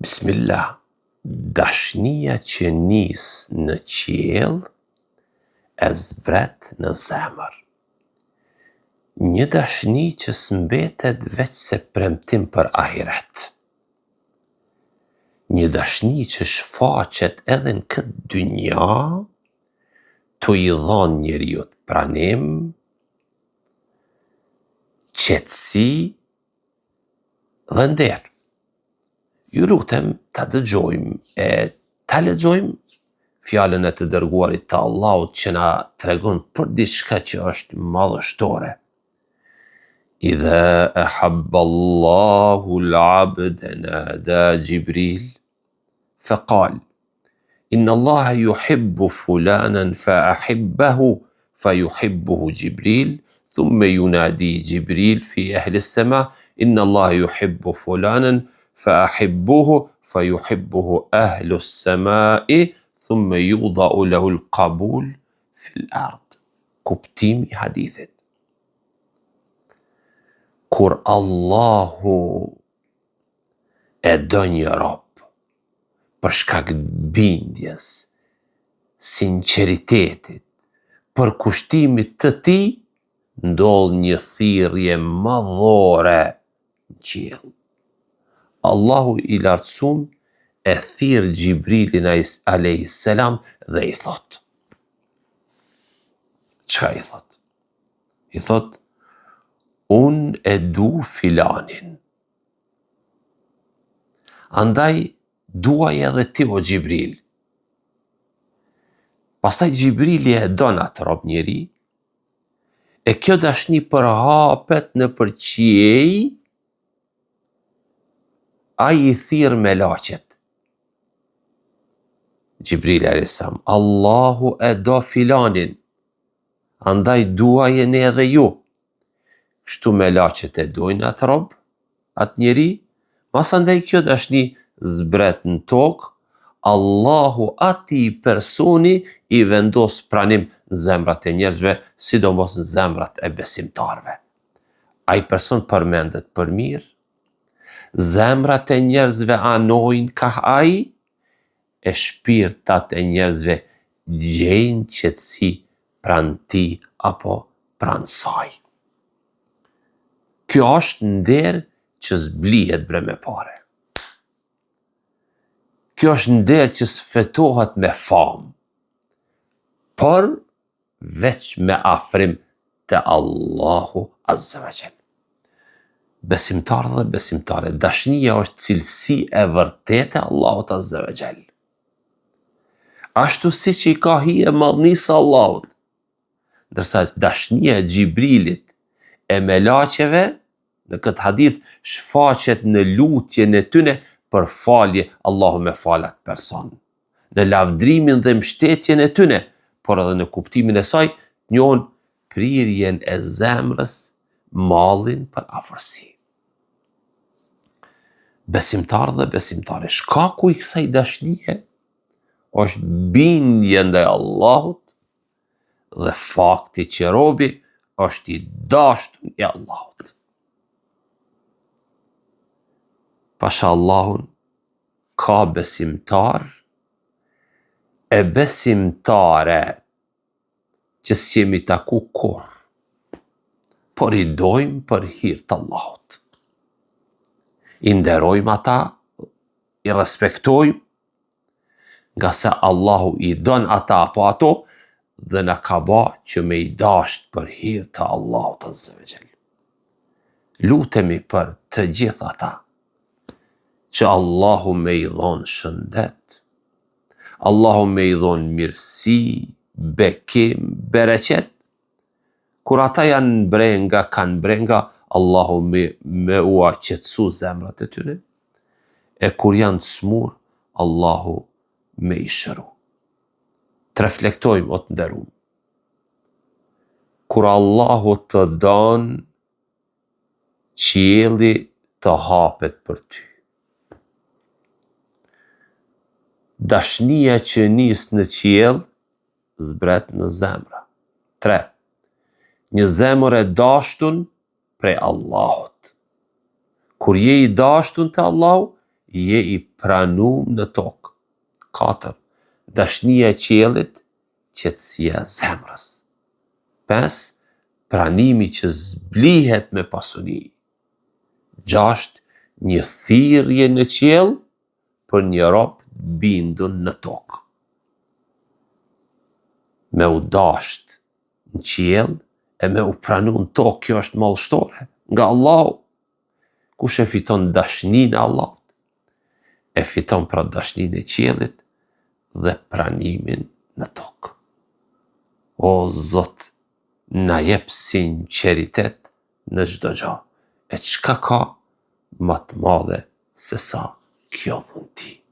Bismillah, dashnia që nis në qiell e zbret në zemër. Një dashni që s'mbetet veç se premtim për ahiret. Një dashni që shfaqet edhe në këtë dynja, tu i dhon njeriut pranim, qetësi dhe nder. Ju lutem ta dëgjojmë e ta lexojmë fjalën e të dërguarit të Allahut që na tregon për diçka që është madhështore. Idha ahabba Allahu al-'abda nada Jibril faqal inna Allaha yuhibbu fulanan fa'ahibbahu fayuhibbuhu Jibril thumma yunadi Jibril fi ahli as-sama inna Allaha yuhibbu fulanan فأحبوه فيحبه أهل السماء ثم يوضع له القبول في الأرض. Kuptimi i hadithit. Kur Allahu e do një rob për shkak bindjes, sinqeritetit, për kushtimit të tij, ndodh një thirrje madhore në qiell. Allahu i lartësuar e thirr Gjibrilin alayhis salam dhe i thot. Çka i thot? I thot, unë e du filanin. Andaj duaj edhe ti o Gjibril. Pastaj Gjibrili e don atë rob njeri, e kjo dashni përhapet në qiej, ai i thirr me laqet. Gjibril a.s. Allahu e do filanin, andaj duajeni edhe ju. Kështu me laqet e dojnë atë rob, atë njeri, mas andaj kjo dashni zbret në tokë, Allahu ati personi i vendos pranim në zemrat e njerëzve, sidomos në zemrat e besimtarve. Ai person përmendet për mirë, zemrat e njerëzve anojnë ka ai, e shpirtat e njerëzve gjejnë qetësi pranë tij apo pranë saj. Kjo është nder që zblihet bre me pare. Kjo është nder që sfetohet me famë, por veç me afrim të Allahu Azza wa Jall. Besimtar dhe besimtare, dashnia është cilësi e vërtetë e Allahut Azza wa Jall. Ashtu siç i ka hije madhnisë Allahut, ndërsa dashnia e Gjibrilit e melaqeve në këtë hadith shfaqet në lutjen e tyre për falje, Allahu me fal atë person, në lavdrimin dhe mbështetjen e tyre, por edhe në kuptimin e saj njohën prirjen e zemrës, mallin për afërsi. Besimtar dhe besimtare, shkaku i kësaj dashnie është bindje ndaj Allahut dhe fakti që robi është i dashur i Allahut. Pasha Allahun, ka besimtar e besimtare që s'jemi taku kur, por i dojmë për hir të Allahut. I nderojmë ata, i respektojmë, nga se Allahu i don ata apo ato, dhe na ka ba që me i dasht për hir të Allahut Azza wa Jall. Lutemi për të gjithë ata, që Allahu me i dhon shëndet, Allahu me i dhon mirësi, bekim, bereqet, kur ata janë brenga, kanë brenga, Allahu me ua qetësu zemrat e tyre, e kur janë smur, Allahu me i shëru. Të reflektojmë o të nderuam. Kur Allahu të don, qielli të hapet për ty. Dashnia që nis në qiell, zbret në zemra. 3. Një zemër e dashtun prej Allahut. Kur je i dashtun të Allahu, je i pranum në tokë. 4. Dashnia e qiellit, qetësia e zemrës. 5. Pranimi që zblihet me pasuni. 6. Një thirrje në qiell për një rob bindur në tokë. Me u dasht në qiell e me u pranu në tokë, kjo është mallshtore nga Allahu. Kush e fiton dashninë e Allahut, e fiton pra dashninë e qiellit dhe pranimin në tokë. O Zot, na jep sinqeritet në çdo gjë. E çka ka më të madhe se sa kjo mund ti?